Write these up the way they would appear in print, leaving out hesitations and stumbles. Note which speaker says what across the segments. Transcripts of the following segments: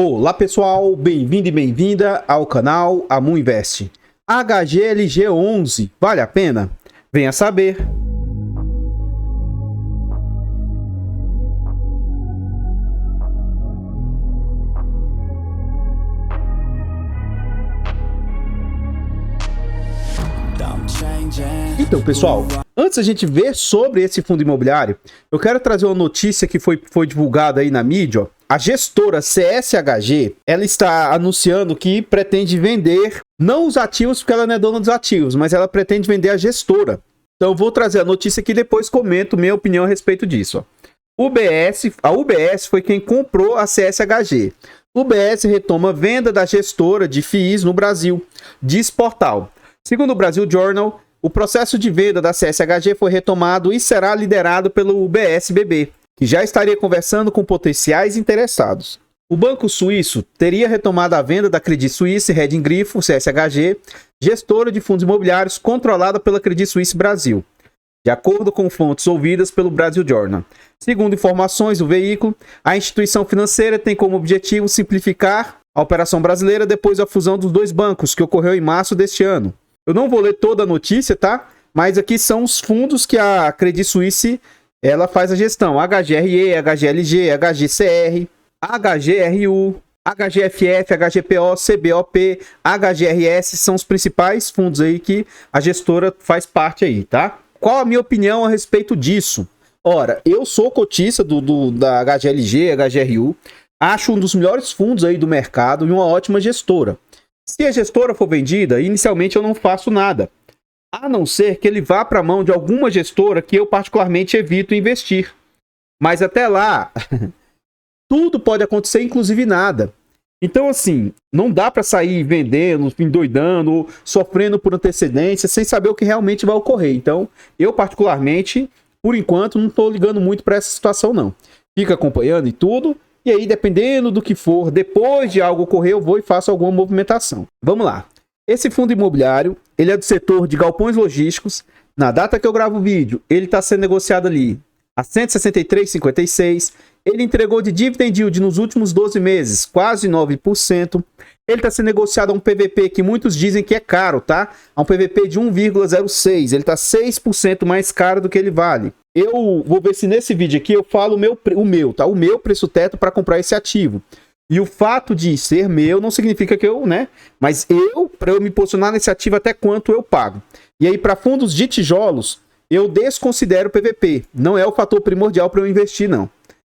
Speaker 1: Olá pessoal, bem-vindo e bem-vinda ao canal Amu Invest. HGLG11, vale a pena? Venha saber. Então, pessoal, antes a gente ver sobre esse fundo imobiliário, eu quero trazer uma notícia que foi divulgada aí na mídia. Ó. A gestora CSHG, ela está anunciando que pretende vender, não os ativos, porque ela não é dona dos ativos, mas ela pretende vender a gestora. Então eu vou trazer a notícia aqui e depois comento minha opinião a respeito disso. Ó. A UBS foi quem comprou a CSHG. O UBS retoma a venda da gestora de FIIs no Brasil, diz portal. Segundo o Brasil Journal, o processo de venda da CSHG foi retomado e será liderado pelo UBS-BB, que já estaria conversando com potenciais interessados. O banco suíço teria retomado a venda da Credit Suisse Reding Grifo, CSHG, gestora de fundos imobiliários controlada pela Credit Suisse Brasil, de acordo com fontes ouvidas pelo Brasil Journal. Segundo informações do veículo, a instituição financeira tem como objetivo simplificar a operação brasileira depois da fusão dos dois bancos, que ocorreu em março deste ano. Eu não vou ler toda a notícia, tá? Mas aqui são os fundos que a Credit Suisse ela faz a gestão. HGRE, HGLG, HGCR, HGRU, HGFF, HGPO, CBOP, HGRS são os principais fundos aí que a gestora faz parte aí, tá? Qual a minha opinião a respeito disso? Ora, eu sou cotista da HGLG, HGRU, acho um dos melhores fundos aí do mercado e uma ótima gestora. Se a gestora for vendida, inicialmente eu não faço nada, a não ser que ele vá para a mão de alguma gestora que eu particularmente evito investir. Mas até lá, tudo pode acontecer, inclusive nada. Então assim, não dá para sair vendendo, endoidando, ou sofrendo por antecedência, sem saber o que realmente vai ocorrer. Então, eu particularmente, por enquanto, não estou ligando muito para essa situação não. Fica acompanhando e tudo. E aí, dependendo do que for, depois de algo ocorrer, eu vou e faço alguma movimentação. Vamos lá. Esse fundo imobiliário, ele é do setor de galpões logísticos. Na data que eu gravo o vídeo, ele está sendo negociado ali a 163,56. Ele entregou de dividend yield nos últimos 12 meses, quase 9%. Ele está sendo negociado a um PVP que muitos dizem que é caro, tá? A um PVP de 1,06. Ele está 6% mais caro do que ele vale. Eu vou ver se nesse vídeo aqui eu falo o meu preço teto para comprar esse ativo. E o fato de ser meu não significa que eu, né? Mas para eu me posicionar nesse ativo, até quanto eu pago. E aí, para fundos de tijolos, eu desconsidero o PVP. Não é o fator primordial para eu investir, não.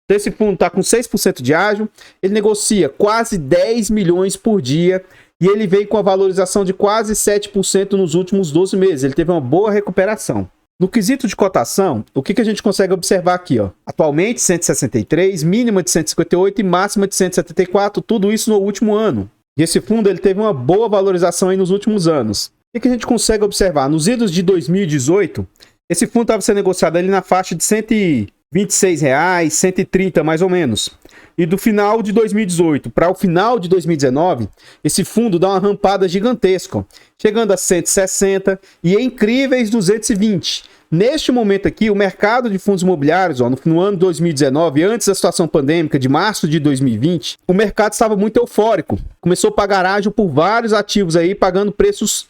Speaker 1: Então, esse fundo está com 6% de ágio, ele negocia quase 10 milhões por dia e ele veio com a valorização de quase 7% nos últimos 12 meses. Ele teve uma boa recuperação. No quesito de cotação, o que a gente consegue observar aqui? Ó? Atualmente, 163, mínima de 158 e máxima de 174, tudo isso no último ano. E esse fundo ele teve uma boa valorização aí nos últimos anos. O que a gente consegue observar? Nos idos de 2018, esse fundo estava sendo negociado ali na faixa de R$126, 130 mais ou menos. E do final de 2018 para o final de 2019, esse fundo dá uma rampada gigantesca, ó, chegando a 160 e em incríveis 220. Neste momento aqui, o mercado de fundos imobiliários, ó, no ano de 2019, antes da situação pandêmica de março de 2020, o mercado estava muito eufórico. Começou a pagar ágio por vários ativos aí, pagando preços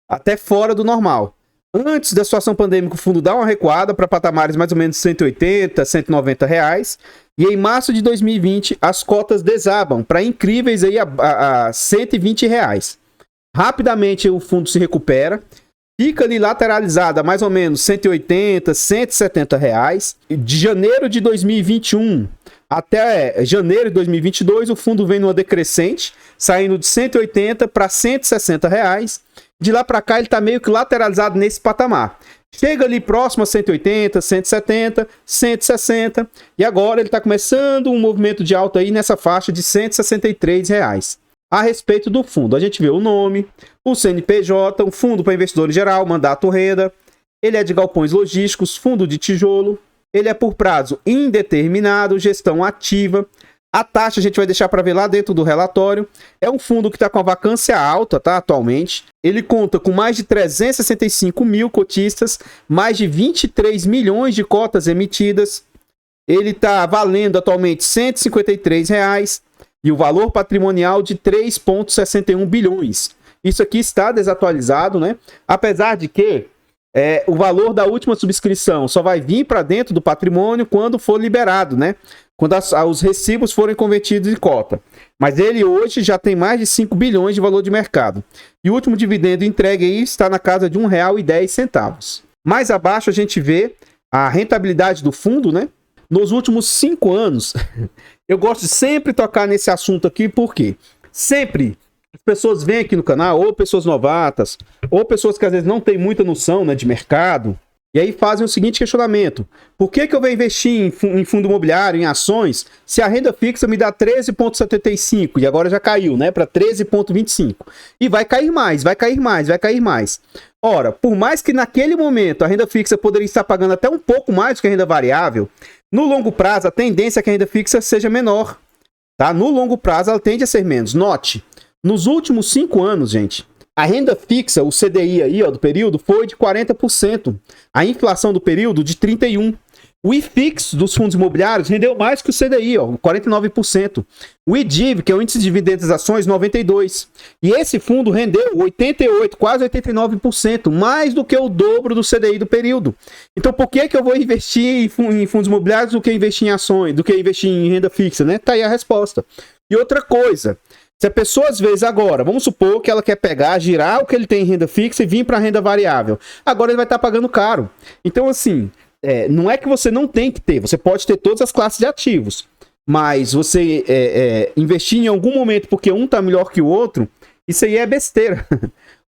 Speaker 1: até fora do normal. Antes da situação pandêmica, o fundo dá uma recuada para patamares mais ou menos 180, 190 reais. E em março de 2020, as cotas desabam para incríveis aí a 120 reais. Rapidamente o fundo se recupera, fica ali lateralizado a mais ou menos 180, 170 reais. De janeiro de 2021 até janeiro de 2022, o fundo vem numa decrescente, saindo de 180 para 160 reais. De lá para cá ele está meio que lateralizado nesse patamar. Chega ali próximo a 180, 170, 160 e agora ele está começando um movimento de alta aí nessa faixa de 163 reais. A respeito do fundo, a gente vê o nome, o CNPJ, um fundo para investidor em geral, mandato renda, ele é de galpões logísticos, fundo de tijolo, ele é por prazo indeterminado, gestão ativa. A taxa a gente vai deixar para ver lá dentro do relatório. É um fundo que está com a vacância alta, tá? Atualmente. Ele conta com mais de 365 mil cotistas, mais de 23 milhões de cotas emitidas. Ele está valendo atualmente R$ 153. e o valor patrimonial de 3,61 bilhões. Isso aqui está desatualizado, né? Apesar de que o valor da última subscrição só vai vir para dentro do patrimônio quando for liberado, né? Quando os recibos forem convertidos em cota. Mas ele hoje já tem mais de 5 bilhões de valor de mercado. E o último dividendo entregue aí está na casa de R$ 1,10. Mais abaixo a gente vê a rentabilidade do fundo, né? Nos últimos 5 anos, eu gosto de sempre tocar nesse assunto aqui, porque sempre as pessoas vêm aqui no canal, ou pessoas novatas, ou pessoas que às vezes não têm muita noção, né, de mercado, e aí fazem o seguinte questionamento: por que eu vou investir em fundo imobiliário, em ações, se a renda fixa me dá 13,75 e agora já caiu, né, para 13,25? E vai cair mais, vai cair mais, vai cair mais. Ora, por mais que naquele momento a renda fixa poderia estar pagando até um pouco mais do que a renda variável, no longo prazo a tendência é que a renda fixa seja menor, tá? No longo prazo ela tende a ser menos. Note, nos últimos 5 anos, gente, a renda fixa, o CDI aí, ó, do período, foi de 40%. A inflação do período de 31%. O IFIX dos fundos imobiliários rendeu mais que o CDI, ó, 49%. O IDIV, que é o índice de dividendos das ações, 92%. E esse fundo rendeu 88%, quase 89%, mais do que o dobro do CDI do período. Então, por que eu vou investir em fundos imobiliários do que investir em ações, do que investir em renda fixa, né? Tá aí a resposta. E outra coisa, se a pessoa, às vezes, agora, vamos supor que ela quer pegar, girar o que ele tem em renda fixa e vir para renda variável. Agora ele vai estar pagando caro. Então, assim, não é que você não tem que ter, você pode ter todas as classes de ativos, mas você investir em algum momento porque um está melhor que o outro, isso aí é besteira.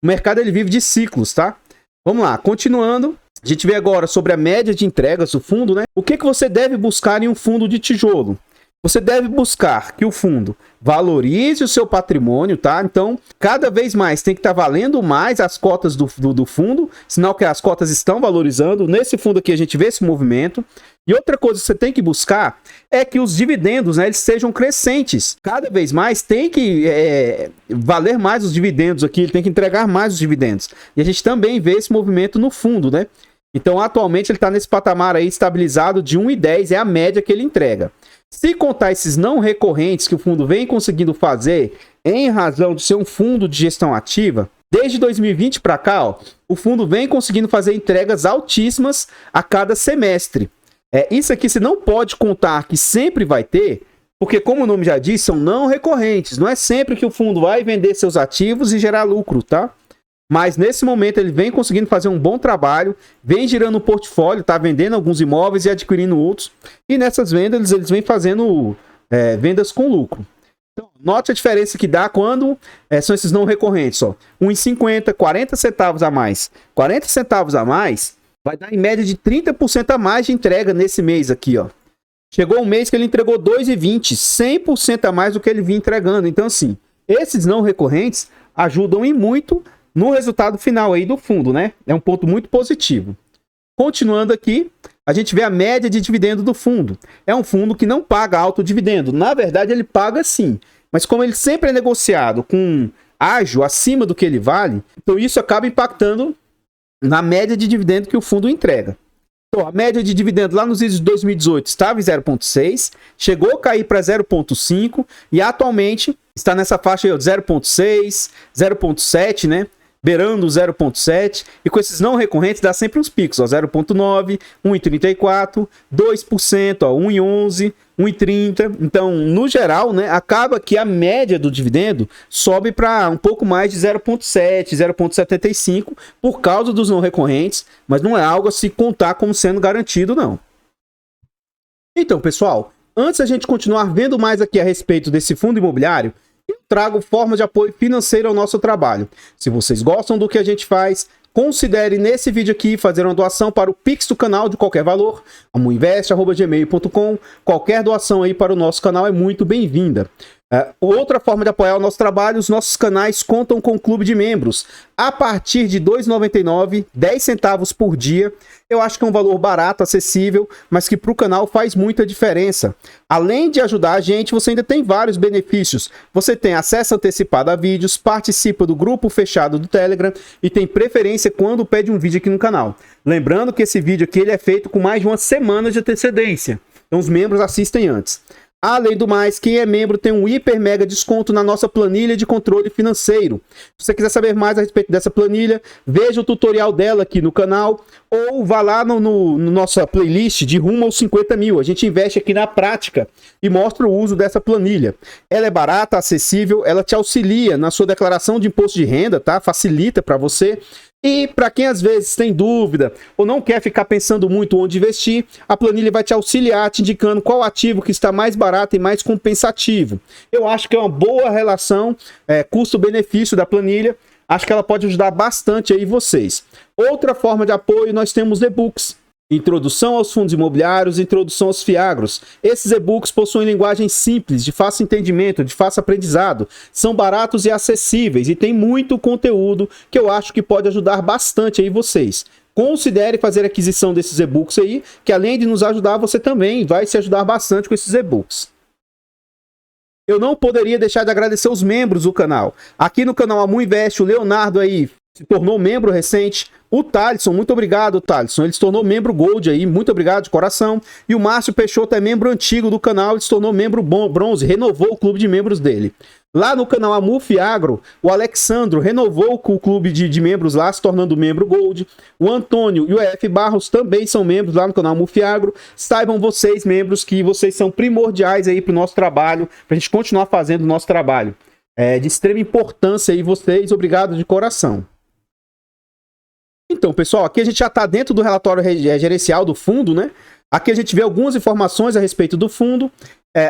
Speaker 1: O mercado ele vive de ciclos, tá? Vamos lá, continuando. A gente vê agora sobre a média de entregas do fundo, né? O que você deve buscar em um fundo de tijolo? Você deve buscar que o fundo valorize o seu patrimônio, tá? Então, cada vez mais tem que estar valendo mais as cotas do fundo, sinal que as cotas estão valorizando. Nesse fundo aqui a gente vê esse movimento. E outra coisa que você tem que buscar é que os dividendos, né, eles sejam crescentes. Cada vez mais tem que valer mais os dividendos aqui, ele tem que entregar mais os dividendos. E a gente também vê esse movimento no fundo, né? Então, atualmente ele está nesse patamar aí estabilizado de 1,10, é a média que ele entrega. Se contar esses não recorrentes que o fundo vem conseguindo fazer em razão de ser um fundo de gestão ativa, desde 2020 para cá, ó, o fundo vem conseguindo fazer entregas altíssimas a cada semestre. Isso aqui você não pode contar que sempre vai ter, porque como o nome já diz, são não recorrentes. Não é sempre que o fundo vai vender seus ativos e gerar lucro, tá? Mas nesse momento ele vem conseguindo fazer um bom trabalho, vem girando um portfólio, tá vendendo alguns imóveis e adquirindo outros. E nessas vendas eles vêm fazendo vendas com lucro. Então, note a diferença que dá quando são esses não recorrentes. Ó. 1,50, 40 centavos a mais. 40 centavos a mais vai dar em média de 30% a mais de entrega nesse mês aqui. Ó. Chegou um mês que ele entregou 2,20, 100% a mais do que ele vinha entregando. Então assim, esses não recorrentes ajudam e muito no resultado final aí do fundo, né? É um ponto muito positivo. Continuando aqui, a gente vê a média de dividendo do fundo. É um fundo que não paga alto dividendo. Na verdade, ele paga sim. Mas como ele sempre é negociado com ágio acima do que ele vale, então isso acaba impactando na média de dividendo que o fundo entrega. Então, a média de dividendo lá nos vídeos de 2018 estava em 0,6, chegou a cair para 0,5 e atualmente está nessa faixa aí, de 0,6, 0,7, né? Beirando 0,7, e com esses não recorrentes dá sempre uns picos, 0,9, 1,34, 2%, 1,11, 1,30. Então, no geral, né, acaba que a média do dividendo sobe para um pouco mais de 0,7, 0,75 por causa dos não recorrentes, mas não é algo a se contar como sendo garantido, não. Então, pessoal, antes a gente continuar vendo mais aqui a respeito desse fundo imobiliário, eu trago forma de apoio financeiro ao nosso trabalho. Se vocês gostam do que a gente faz, considere nesse vídeo aqui fazer uma doação para o Pix do canal de qualquer valor, amuinvest@gmail.com. Qualquer doação aí para o nosso canal é muito bem-vinda. Outra forma de apoiar o nosso trabalho, os nossos canais contam com um clube de membros. A partir de R$ 2,99, 10 centavos por dia. Eu acho que é um valor barato, acessível, mas que para o canal faz muita diferença. Além de ajudar a gente, você ainda tem vários benefícios. Você tem acesso antecipado a vídeos, participa do grupo fechado do Telegram e tem preferência quando pede um vídeo aqui no canal. Lembrando que esse vídeo aqui ele é feito com mais de uma semana de antecedência. Então os membros assistem antes. Além do mais, quem é membro tem um hiper mega desconto na nossa planilha de controle financeiro. Se você quiser saber mais a respeito dessa planilha, veja o tutorial dela aqui no canal ou vá lá no nossa playlist de rumo aos 50 mil. A gente investe aqui na prática e mostra o uso dessa planilha. Ela é barata, acessível, ela te auxilia na sua declaração de imposto de renda, tá? Facilita para você. E para quem às vezes tem dúvida ou não quer ficar pensando muito onde investir, a planilha vai te auxiliar, te indicando qual ativo que está mais barato e mais compensativo. Eu acho que é uma boa relação custo-benefício da planilha. Acho que ela pode ajudar bastante aí vocês. Outra forma de apoio, nós temos e-books. Introdução aos fundos imobiliários, introdução aos fiagros. Esses e-books possuem linguagem simples, de fácil entendimento, de fácil aprendizado. São baratos e acessíveis e tem muito conteúdo que eu acho que pode ajudar bastante aí vocês. Considere fazer a aquisição desses e-books aí, que além de nos ajudar, você também vai se ajudar bastante com esses e-books. Eu não poderia deixar de agradecer os membros do canal. Aqui no canal Amu Invest, o Leonardo aí se tornou membro recente. O Thalisson, muito obrigado, Thalisson. Ele se tornou membro Gold aí, muito obrigado de coração. E o Márcio Peixoto é membro antigo do canal, ele se tornou membro bronze, renovou o clube de membros dele. Lá no canal Amu Fiagro, o Alexandro renovou o clube de membros lá, se tornando membro Gold. O Antônio e o EF Barros também são membros lá no canal Amu Fiagro. Saibam vocês, membros, que vocês são primordiais aí para o nosso trabalho, para a gente continuar fazendo o nosso trabalho. É de extrema importância aí vocês, obrigado de coração. Então, pessoal, aqui a gente já está dentro do relatório gerencial do fundo, né? Aqui a gente vê algumas informações a respeito do fundo.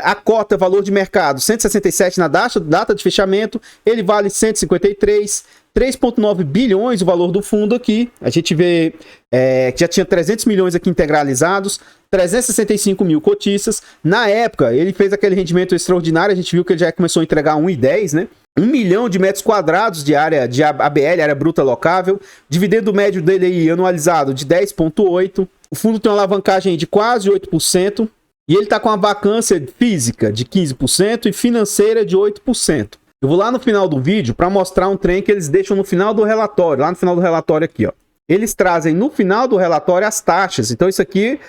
Speaker 1: A cota, valor de mercado, 167 na data de fechamento. Ele vale 153, 3,9 bilhões o valor do fundo aqui. A gente vê que já tinha 300 milhões aqui integralizados, 365 mil cotistas. Na época, ele fez aquele rendimento extraordinário. A gente viu que ele já começou a entregar 1,10, né? 1 milhão de metros quadrados de área de ABL, área bruta locável. Dividendo médio dele aí, anualizado, de 10,8. O fundo tem uma alavancagem de quase 8%. E ele está com uma vacância física de 15% e financeira de 8%. Eu vou lá no final do vídeo para mostrar um trem que eles deixam no final do relatório. Lá no final do relatório aqui, ó. Eles trazem no final do relatório as taxas. Então isso aqui,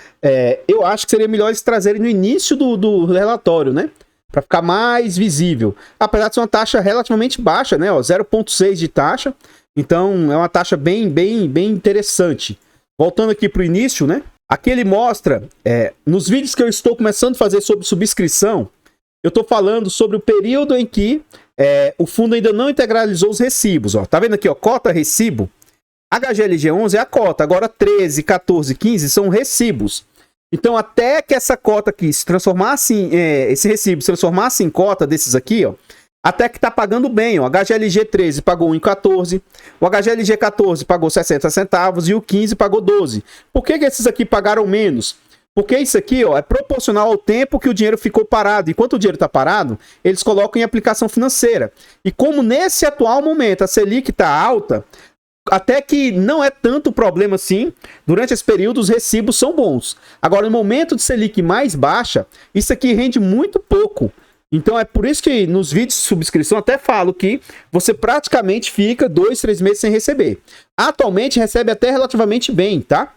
Speaker 1: eu acho que seria melhor eles trazerem no início do relatório, né? Para ficar mais visível. Apesar de ser uma taxa relativamente baixa, né? 0,6 de taxa. Então é uma taxa bem interessante. Voltando aqui para o início, né? Aqui ele mostra, nos vídeos que eu estou começando a fazer sobre subscrição, eu estou falando sobre o período em que o fundo ainda não integralizou os recibos. Ó. Tá vendo aqui, ó, cota recibo? HGLG11 é a cota, agora 13, 14, 15 são recibos. Então, até que essa cota aqui se transformasse esse recibo se transformasse em cota desses aqui, ó, até que tá pagando bem, ó. O HGLG 13 pagou 1,14, o HGLG 14 pagou 60 centavos e o 15 pagou 12. Por que esses aqui pagaram menos? Porque isso aqui, ó, é proporcional ao tempo que o dinheiro ficou parado. Enquanto o dinheiro está parado, eles colocam em aplicação financeira. E como nesse atual momento a Selic está alta, até que não é tanto problema assim, durante esse período os recibos são bons. Agora, no momento de Selic mais baixa, isso aqui rende muito pouco. Então é por isso que nos vídeos de subscrição até falo que você praticamente fica 2, 3 meses sem receber. Atualmente recebe até relativamente bem, tá?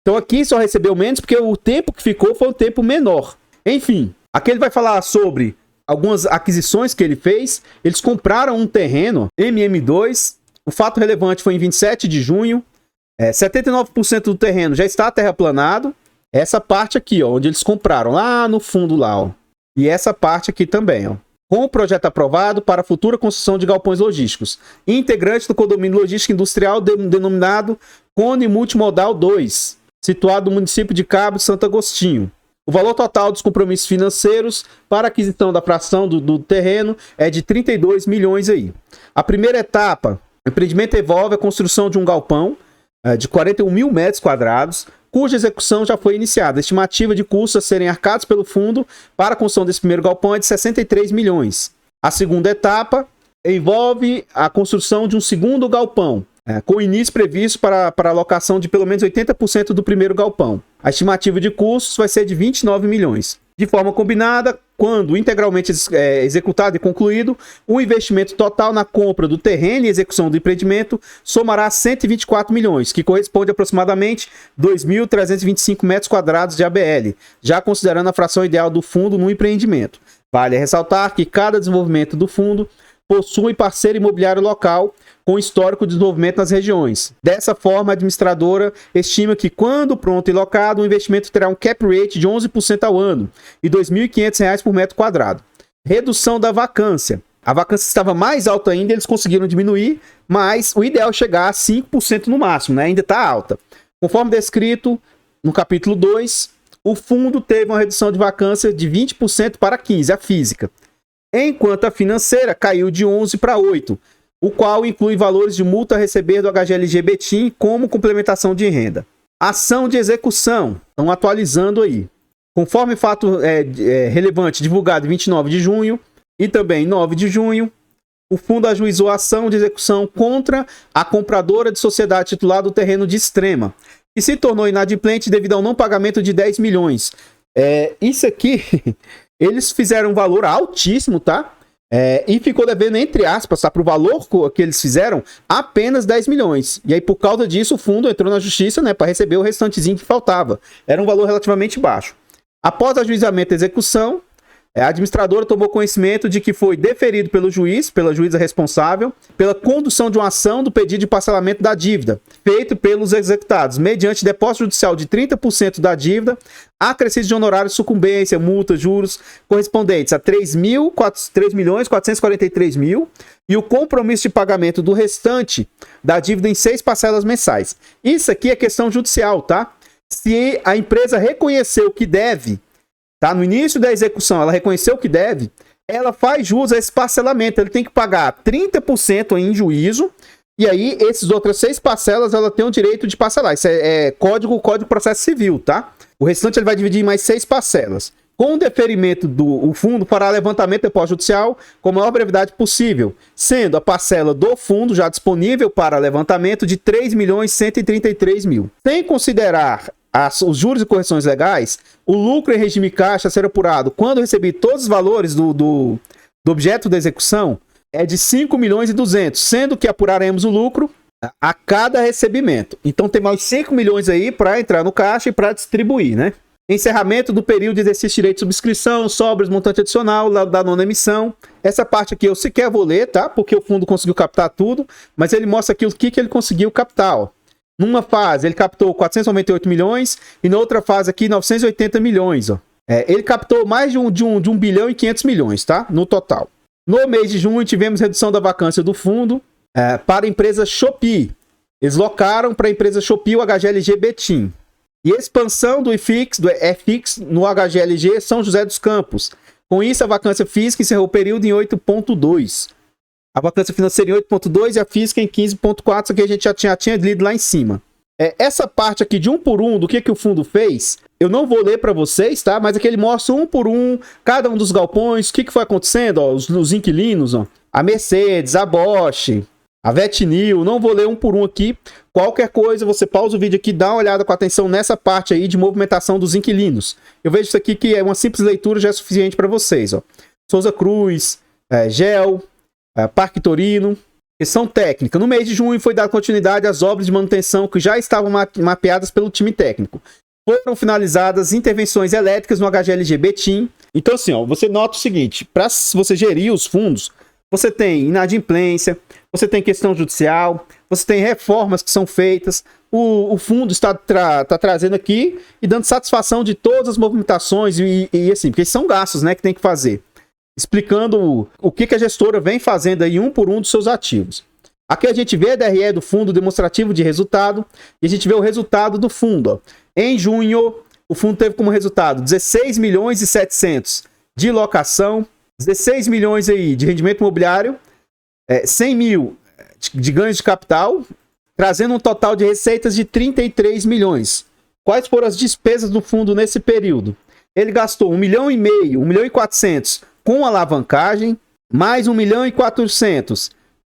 Speaker 1: Então aqui só recebeu menos porque o tempo que ficou foi um tempo menor. Enfim, aqui ele vai falar sobre algumas aquisições que ele fez. Eles compraram um terreno, MM2. O fato relevante foi em 27 de junho. 79% do terreno já está terraplanado. Essa parte aqui, ó, onde eles compraram, lá no fundo lá, ó. E essa parte aqui também, ó. Com o projeto aprovado para a futura construção de galpões logísticos. Integrante do condomínio logístico industrial denominado Cone Multimodal 2, situado no município de Cabo de Santo Agostinho. O valor total dos compromissos financeiros para a aquisição da fração do terreno é de 32 milhões aí. A primeira etapa, o empreendimento envolve a construção de um galpão de 41 mil metros quadrados, cuja execução já foi iniciada. A estimativa de custos a serem arcados pelo fundo para a construção desse primeiro galpão é de 63 milhões. A segunda etapa envolve a construção de um segundo galpão, com início previsto para a alocação de pelo menos 80% do primeiro galpão. A estimativa de custos vai ser de 29 milhões. De forma combinada, quando integralmente executado e concluído, o investimento total na compra do terreno e execução do empreendimento somará 124 milhões, que corresponde a aproximadamente 2.325 metros quadrados de ABL, já considerando a fração ideal do fundo no empreendimento. Vale ressaltar que cada desenvolvimento do fundo possui parceiro imobiliário local com histórico de desenvolvimento nas regiões. Dessa forma, a administradora estima que, quando pronto e locado, o investimento terá um cap rate de 11% ao ano e R$ 2.500 por metro quadrado. Redução da vacância. A vacância estava mais alta ainda, eles conseguiram diminuir, mas o ideal é chegar a 5% no máximo, né? Ainda está alta. Conforme descrito no capítulo 2, o fundo teve uma redução de vacância de 20% para 15%, a física, enquanto a financeira caiu de 11% para 8%, o qual inclui valores de multa a receber do HGLG Betim como complementação de renda. Ação de execução, estão atualizando aí. Conforme fato relevante divulgado em 29 de junho e também 9 de junho, o fundo ajuizou a ação de execução contra a compradora de sociedade titular do terreno de Extrema, que se tornou inadimplente devido ao não pagamento de 10 milhões. Isso aqui, eles fizeram um valor altíssimo, tá? E ficou devendo, entre aspas, tá? Para o valor que eles fizeram, apenas 10 milhões. E aí, por causa disso, o fundo entrou na justiça, né, para receber o restantezinho que faltava. Era um valor relativamente baixo. Após ajuizamento e execução, a administradora tomou conhecimento de que foi deferido pelo juiz, pela juíza responsável, pela condução de uma ação do pedido de parcelamento da dívida, feito pelos executados, mediante depósito judicial de 30% da dívida, acrescido de honorários de sucumbência, multas, juros, correspondentes a 3.443.000 e o compromisso de pagamento do restante da dívida em 6 parcelas mensais. Isso aqui é questão judicial, tá? Se a empresa reconheceu que deve, tá? No início da execução, ela reconheceu que deve, ela faz jus a esse parcelamento. Ele tem que pagar 30% em juízo, e aí, essas outras 6 parcelas, ela tem o direito de parcelar. Isso é Código Processo Civil, tá? O restante ele vai dividir em mais 6 parcelas. Com o deferimento do fundo, fará levantamento do depósito judicial com a maior brevidade possível, sendo a parcela do fundo já disponível para levantamento de R$ 3.133.000. Sem considerar os juros e correções legais, o lucro em regime caixa a ser apurado quando receber todos os valores do objeto da execução é de 5.200.000, sendo que apuraremos o lucro a cada recebimento. Então tem mais 5 milhões aí para entrar no caixa e para distribuir, né? Encerramento do período de exercício de direito de subscrição, sobras, montante adicional da nona emissão. Essa parte aqui eu sequer vou ler, tá? Porque o fundo conseguiu captar tudo, mas ele mostra aqui o que ele conseguiu captar, ó. Numa fase, ele captou 498 milhões e na outra fase aqui, 980 milhões, ó. Ele captou mais de 1 bilhão e 500 milhões, tá? No total. No mês de junho, tivemos redução da vacância do fundo para a empresa Shopee. Eles locaram para a empresa Shopee o HGLG Betim. E expansão do EFIX no HGLG São José dos Campos. Com isso, a vacância física encerrou o período em 8,2. A vacância financeira em 8,2 e a física em 15,4, isso aqui a gente já tinha lido lá em cima. Essa parte aqui de um por um do que o fundo fez, eu não vou ler para vocês, tá? Mas aqui ele mostra um por um, cada um dos galpões, o que foi acontecendo, ó, os inquilinos, ó. A Mercedes, a Bosch, a Vetnil, não vou ler um por um aqui. Qualquer coisa, você pausa o vídeo aqui, dá uma olhada com atenção nessa parte aí de movimentação dos inquilinos. Eu vejo isso aqui que é uma simples leitura já é suficiente para vocês, ó. Souza Cruz, GEL, Parque Torino. Questão técnica. No mês de junho foi dada continuidade às obras de manutenção que já estavam mapeadas pelo time técnico. Foram finalizadas intervenções elétricas no HGLG Betim. Então assim, ó, você nota o seguinte, para você gerir os fundos, você tem inadimplência, você tem questão judicial, você tem reformas que são feitas, o fundo está trazendo aqui e dando satisfação de todas as movimentações e assim, porque são gastos, né, que tem que fazer. Explicando o que a gestora vem fazendo aí um por um dos seus ativos. Aqui a gente vê a DRE do fundo demonstrativo de resultado e a gente vê o resultado do fundo. Ó. Em junho, o fundo teve como resultado 16 milhões e 700 de locação, 16 milhões aí de rendimento imobiliário, 100 mil de ganhos de capital, trazendo um total de receitas de 33 milhões. Quais foram as despesas do fundo nesse período? Ele gastou 1,5 milhão, 1,4 milhão com alavancagem, mais 1,4 milhão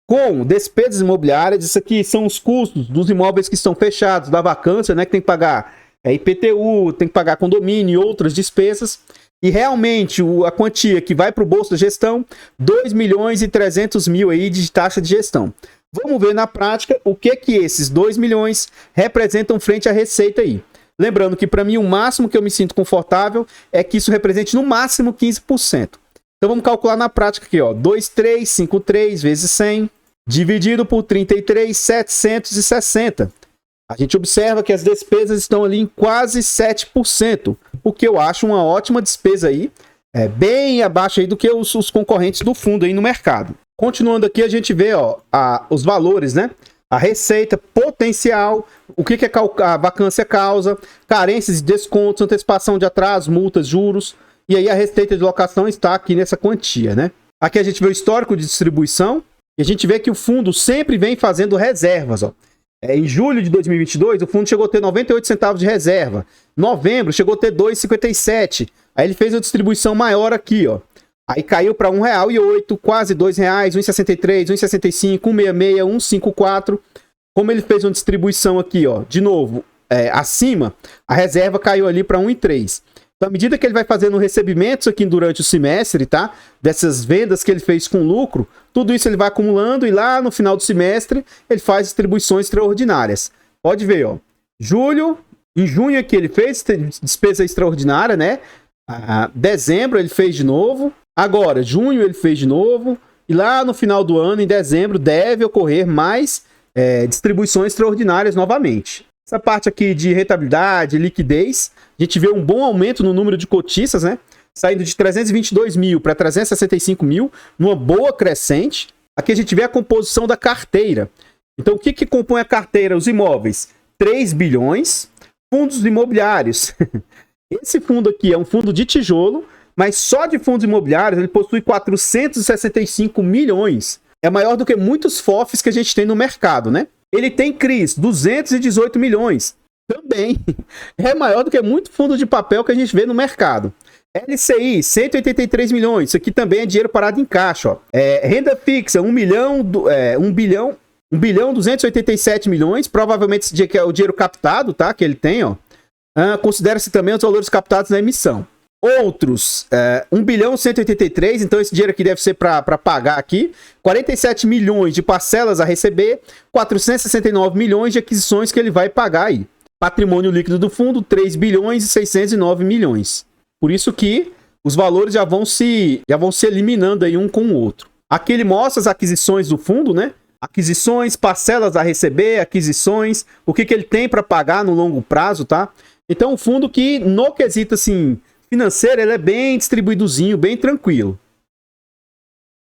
Speaker 1: com despesas imobiliárias. Isso aqui são os custos dos imóveis que estão fechados, da vacância, né, que tem que pagar IPTU, tem que pagar condomínio e outras despesas. E realmente a quantia que vai para o bolso da gestão, 2 milhões e 300 mil aí de taxa de gestão. Vamos ver na prática o que esses 2 milhões representam frente à receita aí. Lembrando que para mim o máximo que eu me sinto confortável é que isso represente no máximo 15%. Então vamos calcular na prática aqui, ó, 2.353 vezes 100 dividido por 33.760. A gente observa que as despesas estão ali em quase 7%, o que eu acho uma ótima despesa aí, bem abaixo aí do que os concorrentes do fundo aí no mercado. Continuando aqui, a gente vê ó, os valores, né? A receita potencial, o que a vacância causa, carências e descontos, antecipação de atraso, multas, juros, e aí a receita de locação está aqui nessa quantia, né? Aqui a gente vê o histórico de distribuição, e a gente vê que o fundo sempre vem fazendo reservas, ó. Em julho de 2022, o fundo chegou a ter 98 centavos de reserva. Novembro, chegou a ter 2,57. Aí ele fez uma distribuição maior aqui, ó. Aí caiu para R$ 1,08, quase R$ 2,00, 1,63, 1,65, 1,66, 1,54. Como ele fez uma distribuição aqui, ó, de novo, acima, a reserva caiu ali para 1,3. Então, à medida que ele vai fazendo recebimentos aqui durante o semestre, tá? Dessas vendas que ele fez com lucro, tudo isso ele vai acumulando e lá no final do semestre ele faz distribuições extraordinárias. Pode ver, ó. Em junho aqui ele fez despesa extraordinária, né? Dezembro ele fez de novo. Agora, junho ele fez de novo. E lá no final do ano, em dezembro, deve ocorrer mais distribuições extraordinárias novamente. Essa parte aqui de rentabilidade, liquidez, a gente vê um bom aumento no número de cotistas, né? Saindo de 322 mil para 365 mil, numa boa crescente. Aqui a gente vê a composição da carteira. Então, o que compõe a carteira? Os imóveis, 3 bilhões. Fundos imobiliários. Esse fundo aqui é um fundo de tijolo, mas só de fundos imobiliários ele possui 465 milhões. É maior do que muitos FOFs que a gente tem no mercado, né? Ele tem CRIs, 218 milhões. Também é maior do que muito fundo de papel que a gente vê no mercado. LCI, 183 milhões. Isso aqui também é dinheiro parado em caixa. Ó. Renda fixa, 1 bilhão 287 milhões. Provavelmente esse dia que é o dinheiro captado, tá? Que ele tem, ó. Considera-se também os valores captados na emissão. Outros, 1 bilhão 183, então esse dinheiro aqui deve ser para pagar aqui. 47 milhões de parcelas a receber, 469 milhões de aquisições que ele vai pagar aí. Patrimônio líquido do fundo, 3 bilhões e 609 milhões. Por isso que os valores já vão se eliminando aí um com o outro. Aqui ele mostra as aquisições do fundo, né? Aquisições, parcelas a receber, aquisições, o que ele tem para pagar no longo prazo, tá? Então, um fundo que, no quesito assim, financeiro, ele é bem distribuidozinho, bem tranquilo.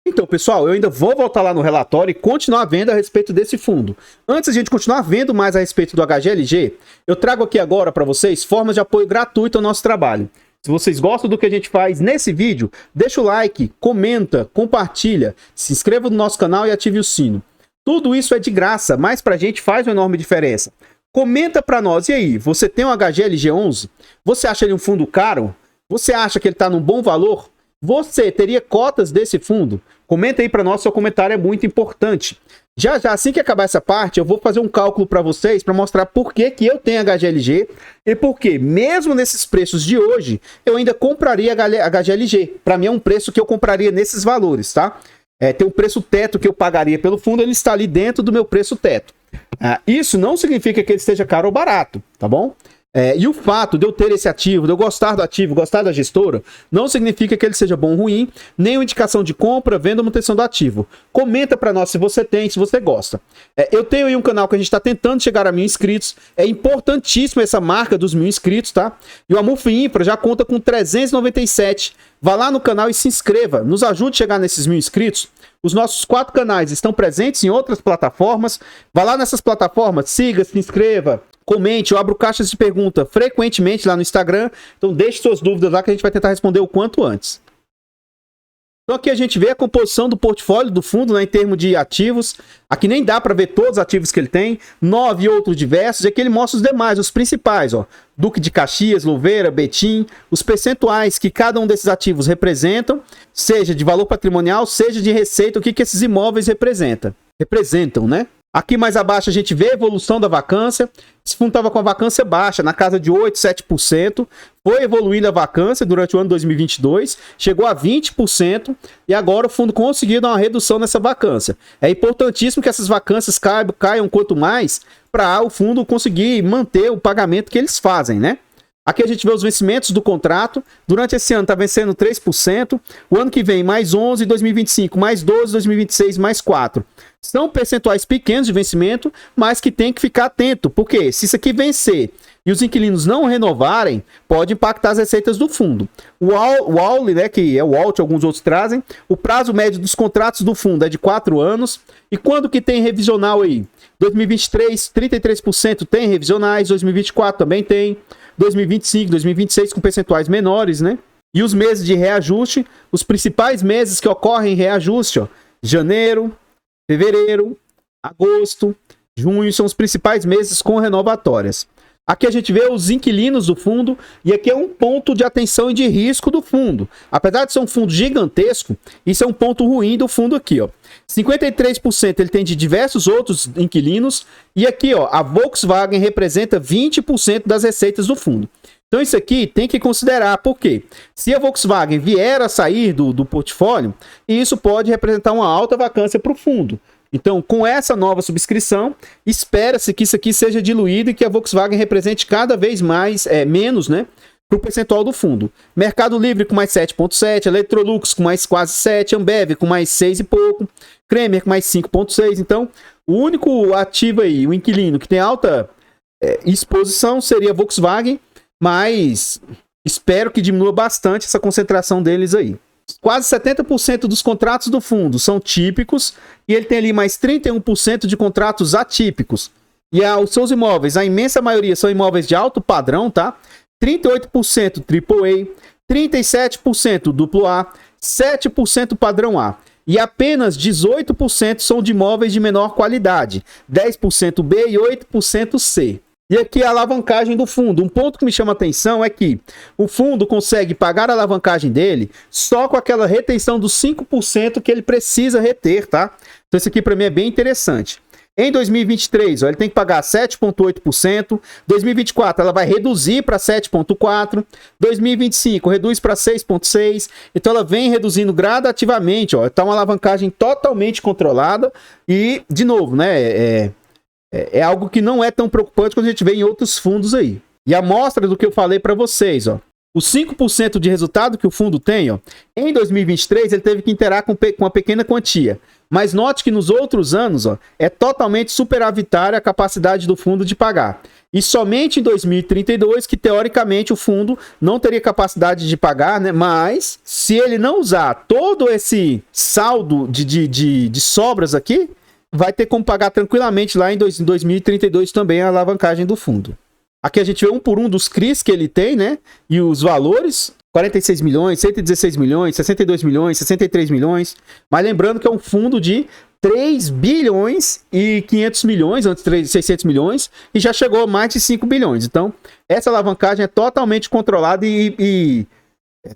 Speaker 1: Então, pessoal, eu ainda vou voltar lá no relatório e continuar vendo a respeito desse fundo. Antes de a gente continuar vendo mais a respeito do HGLG, eu trago aqui agora para vocês formas de apoio gratuito ao nosso trabalho. Se vocês gostam do que a gente faz nesse vídeo, deixa o like, comenta, compartilha, se inscreva no nosso canal e ative o sino. Tudo isso é de graça, mas pra gente faz uma enorme diferença. Comenta pra nós, e aí, você tem um HGLG11? Você acha ele um fundo caro? Você acha que ele tá num bom valor? Você teria cotas desse fundo? Comenta aí pra nós, seu comentário é muito importante. Já assim que acabar essa parte, eu vou fazer um cálculo para vocês para mostrar por que eu tenho HGLG e por que, mesmo nesses preços de hoje, eu ainda compraria HGLG. Para mim é um preço que eu compraria nesses valores, tá? Tem um preço teto que eu pagaria pelo fundo, ele está ali dentro do meu preço teto. Isso não significa que ele esteja caro ou barato, tá bom? E o fato de eu ter esse ativo, de eu gostar do ativo, gostar da gestora, não significa que ele seja bom ou ruim, nem uma indicação de compra, venda ou manutenção do ativo. Comenta pra nós se você tem, se você gosta. Eu tenho aí um canal que a gente tá tentando chegar a 1.000 inscritos. É importantíssima essa marca dos 1.000 inscritos, tá? E o Amurfi Infra já conta com 397. Vá lá no canal e se inscreva. Nos ajude a chegar nesses 1.000 inscritos. Os nossos 4 canais estão presentes em outras plataformas. Vá lá nessas plataformas, siga, se inscreva. Comente, eu abro caixas de pergunta frequentemente lá no Instagram. Então deixe suas dúvidas lá que a gente vai tentar responder o quanto antes. Então aqui a gente vê a composição do portfólio do fundo, né, em termos de ativos. Aqui nem dá para ver todos os ativos que ele tem. 9 outros diversos. E aqui ele mostra os demais, os principais. Ó. Duque de Caxias, Louveira, Betim. Os percentuais que cada um desses ativos representam. Seja de valor patrimonial, seja de receita. O que esses imóveis representam, né? Aqui mais abaixo a gente vê a evolução da vacância. Esse fundo estava com a vacância baixa, na casa de 8%, 7%. Foi evoluindo a vacância durante o ano 2022, chegou a 20%, e agora o fundo conseguiu dar uma redução nessa vacância. É importantíssimo que essas vacâncias caiam quanto mais, para o fundo conseguir manter o pagamento que eles fazem, né? Aqui a gente vê os vencimentos do contrato. Durante esse ano está vencendo 3%. O ano que vem mais 11%, 2025 mais 12%, 2026 mais 4%. São percentuais pequenos de vencimento, mas que tem que ficar atento. Porque se isso aqui vencer e os inquilinos não renovarem, pode impactar as receitas do fundo. O AULI, né, que é o ALT, alguns outros trazem, o prazo médio dos contratos do fundo é de 4 anos. E quando que tem revisional aí? 2023, 33% tem revisionais, 2024 também tem. 2025, 2026 com percentuais menores, né? E os meses de reajuste, os principais meses que ocorrem em reajuste, ó, janeiro, fevereiro, agosto, junho, são os principais meses com renovatórias. Aqui a gente vê os inquilinos do fundo, e aqui é um ponto de atenção e de risco do fundo. Apesar de ser um fundo gigantesco, isso é um ponto ruim do fundo aqui, ó. 53% ele tem de diversos outros inquilinos, e aqui, ó, a Volkswagen representa 20% das receitas do fundo. Então isso aqui tem que considerar, porque se a Volkswagen vier a sair do portfólio, isso pode representar uma alta vacância para o fundo. Então, com essa nova subscrição, espera-se que isso aqui seja diluído e que a Volkswagen represente cada vez mais, menos, né, para o percentual do fundo. Mercado Livre com mais 7,7%, Electrolux com mais quase 7%, Ambev com mais 6 e pouco, Kremer com mais 5,6%. Então, o único ativo aí, o inquilino que tem alta exposição seria a Volkswagen, mas espero que diminua bastante essa concentração deles aí. Quase 70% dos contratos do fundo são típicos e ele tem ali mais 31% de contratos atípicos. E os seus imóveis, a imensa maioria são imóveis de alto padrão, tá? 38% AAA, 37% AA, 7% padrão A. E apenas 18% são de imóveis de menor qualidade, 10% B e 8% C. E aqui a alavancagem do fundo. Um ponto que me chama a atenção é que o fundo consegue pagar a alavancagem dele só com aquela retenção dos 5% que ele precisa reter, tá? Então isso aqui para mim é bem interessante. Em 2023, ó, ele tem que pagar 7,8%. 2024, ela vai reduzir para 7,4%. 2025, reduz para 6,6%. Então ela vem reduzindo gradativamente. Está uma alavancagem totalmente controlada. E, de novo, né? É algo que não é tão preocupante quando a gente vê em outros fundos aí. E a amostra do que eu falei para vocês, ó. Os 5% de resultado que o fundo tem, ó, em 2023 ele teve que interar com uma pequena quantia. Mas note que nos outros anos, ó, é totalmente superavitária a capacidade do fundo de pagar. E somente em 2032 que, teoricamente, o fundo não teria capacidade de pagar, né? Mas, se ele não usar todo esse saldo de sobras aqui, vai ter como pagar tranquilamente lá em 2032 também a alavancagem do fundo. Aqui a gente vê um por um dos CRIs que ele tem, né? E os valores: 46 milhões, 116 milhões, 62 milhões, 63 milhões. Mas lembrando que é um fundo de 3 bilhões e 500 milhões, antes de 600 milhões, e já chegou a mais de 5 bilhões. Então, essa alavancagem é totalmente controlada e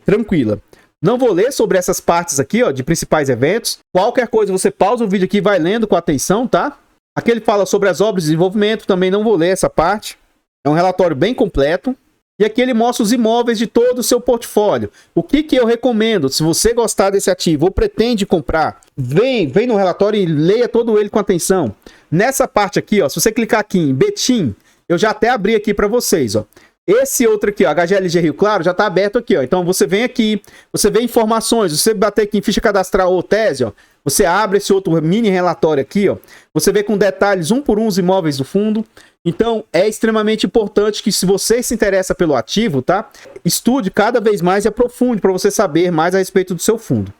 Speaker 1: tranquila. Não vou ler sobre essas partes aqui, ó, de principais eventos. Qualquer coisa, você pausa o vídeo aqui e vai lendo com atenção, tá? Aqui ele fala sobre as obras de desenvolvimento, também não vou ler essa parte. É um relatório bem completo. E aqui ele mostra os imóveis de todo o seu portfólio. O que eu recomendo, se você gostar desse ativo ou pretende comprar, vem no relatório e leia todo ele com atenção. Nessa parte aqui, ó, se você clicar aqui em Betim, eu já até abri aqui para vocês, ó. Esse outro aqui, ó, HGLG Rio Claro, já está aberto aqui, ó. Então você vem aqui, você vê informações, você bater aqui em ficha cadastral ou tese, ó, você abre esse outro mini relatório aqui, ó. Você vê com detalhes um por um os imóveis do fundo. Então é extremamente importante que, se você se interessa pelo ativo, tá? Estude cada vez mais e aprofunde para você saber mais a respeito do seu fundo.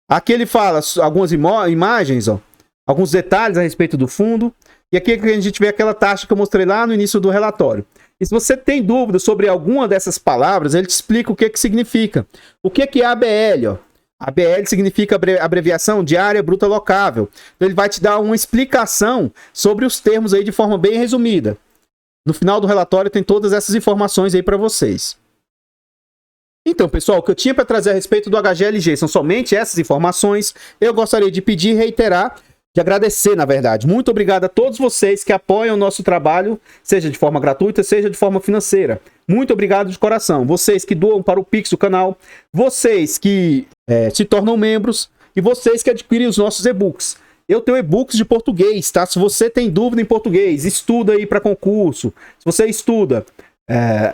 Speaker 1: Aqui ele fala algumas imagens, ó, alguns detalhes a respeito do fundo. E aqui a gente vê aquela taxa que eu mostrei lá no início do relatório. E se você tem dúvida sobre alguma dessas palavras, ele te explica o que significa. O que é ABL? Ó? ABL significa abreviação de área bruta locável. Então ele vai te dar uma explicação sobre os termos aí de forma bem resumida. No final do relatório tem todas essas informações aí para vocês. Então, pessoal, o que eu tinha para trazer a respeito do HGLG são somente essas informações. Eu gostaria de pedir e reiterar de agradecer, na verdade. Muito obrigado a todos vocês que apoiam o nosso trabalho, seja de forma gratuita, seja de forma financeira. Muito obrigado de coração. Vocês que doam para o Pix do canal, vocês que se tornam membros e vocês que adquirem os nossos e-books. Eu tenho e-books de português, tá? Se você tem dúvida em português, estuda aí para concurso. Se você estuda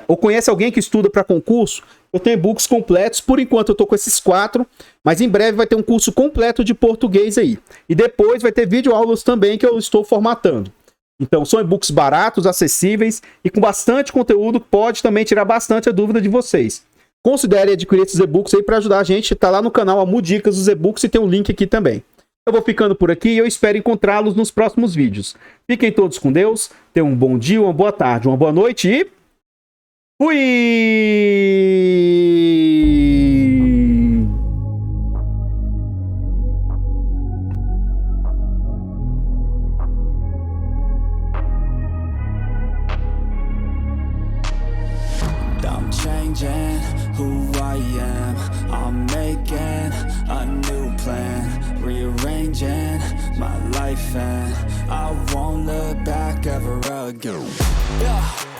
Speaker 1: ou conhece alguém que estuda para concurso, eu tenho e-books completos. Por enquanto eu tô com esses 4, mas em breve vai ter um curso completo de português aí. E depois vai ter videoaulas também que eu estou formatando. Então são e-books baratos, acessíveis e com bastante conteúdo que pode também tirar bastante a dúvida de vocês. Considere adquirir esses e-books aí para ajudar a gente. Tá lá no canal Amu Dicas dos e-books e tem um link aqui também. Eu vou ficando por aqui e eu espero encontrá-los nos próximos vídeos. Fiquem todos com Deus, tenham um bom dia, uma boa tarde, uma boa noite e... fui!
Speaker 2: I'm changing who I am. I'm making a new plan, rearranging my life, and I won't look back ever again. Yeah.